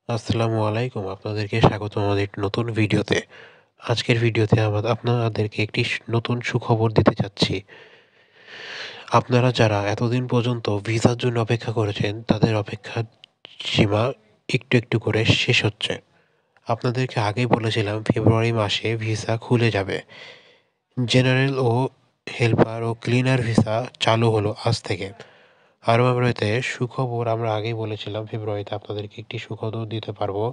আসসালামু আলাইকুম। আপনাদেরকে স্বাগতম আমাদের একটি নতুন ভিডিওতে। আজকের ভিডিওতে আপনাদেরকে একটি নতুন সুখবর দিতে চাচ্ছি। আপনারা যারা এতদিন পর্যন্ত ভিসার জন্য অপেক্ষা করেছেন, তাদের অপেক্ষার সীমা একটু, একটু করে শেষ হচ্ছে। আপনাদেরকে আগেই বলেছিলাম ফেব্রুয়ারি মাসে ভিসা খুলে যাবে। জেনারেল ও হেল্পার ও ক্লিনার ভিসা চালু হলো আজ থেকে। আরও আমরা এতে সুখবর আমরা আগেই বলেছিলাম ফেব্রুয়ারিতে আপনাদেরকে একটি সুখবর দিতে পারবো।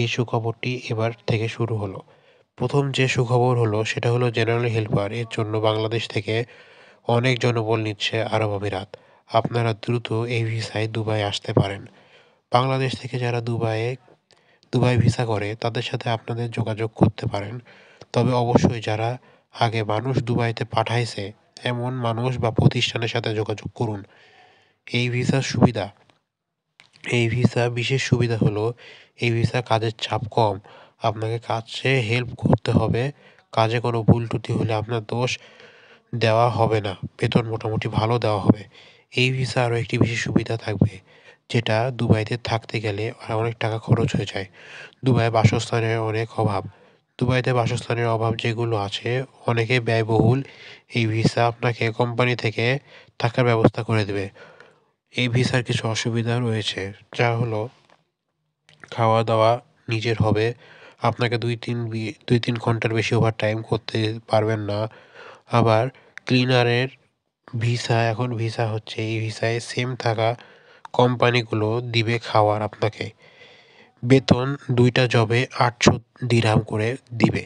এই সুখবরটি এবার থেকে শুরু হলো। প্রথম যে সুখবর হলো সেটা হলো জেনারেল হেল্পার এর জন্য বাংলাদেশ থেকে অনেক জনবল নিচ্ছে আরব আমিরাত। আপনারা দ্রুত এই ভিসায় দুবাই আসতে পারেন। বাংলাদেশ থেকে যারা দুবাই ভিসা করে তাদের সাথে আপনাদের যোগাযোগ করতে পারেন। তবে অবশ্যই যারা আগে মানুষ দুবাইতে পাঠাইছে এমন মানুষ বা প্রতিষ্ঠানের সাথে যোগাযোগ করুন। এই ভিসার সুবিধা এই ভিসা বিশেষ সুবিধা হলো এই ভিসা কাজের চাপ কম। আপনাকে কাজে হেল্প করতে হবে। কাজে কোনো ভুল ত্রুটি হলে আপনার দোষ দেওয়া হবে না। বেতন মোটামুটি ভালো দেওয়া হবে। এই ভিসা আরও একটি বিশেষ সুবিধা থাকবে, যেটা দুবাইতে থাকতে গেলে অনেক টাকা খরচ হয়ে যায়। দুবাইয়ে বাসস্থানের অনেক অভাব। দুবাইতে বাসস্থানের অভাব যেগুলো আছে অনেকে ব্যয়বহুল। এই ভিসা আপনাকে কোম্পানি থেকে থাকার ব্যবস্থা করে দেবে। এই ভিসার কিছু অসুবিধা রয়েছে, যা হলো খাওয়া-দাওয়া নিজের হবে। আপনাকে ২-৩ ঘন্টার বেশি ওভারটাইম করতে পারবেন না। আবার ক্লিনারের এখন ভিসা হচ্ছে, এই ভিসায় সেম থাকা কোম্পানিগুলো দিবে খাওয়ার আপনাকে। বেতন ২ টা জবে ৮০০ দিরহাম করে দিবে।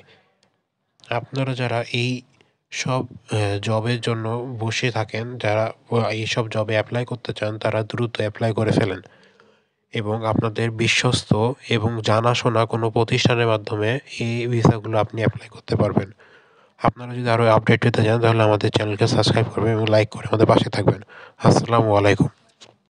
আপনারা যারা এই সব জবের জন্য বসে থাকেন, যারা এইসব জবে এপ্লাই করতে চান, তারা দ্রুত এপ্লাই করে ফেলেন এবং আপনাদের বিশ্বস্ত এবং জানাশোনা কোনো প্রতিষ্ঠানের মাধ্যমে এই ভিসাগুলো আপনি এপ্লাই করতে পারবেন। আপনারা যদি আরও আপডেট পেতে চান তাহলে আমাদের চ্যানেলকে সাবস্ক্রাইব করবেন এবং লাইক করে আমাদের পাশে থাকবেন। আসসালামু আলাইকুম।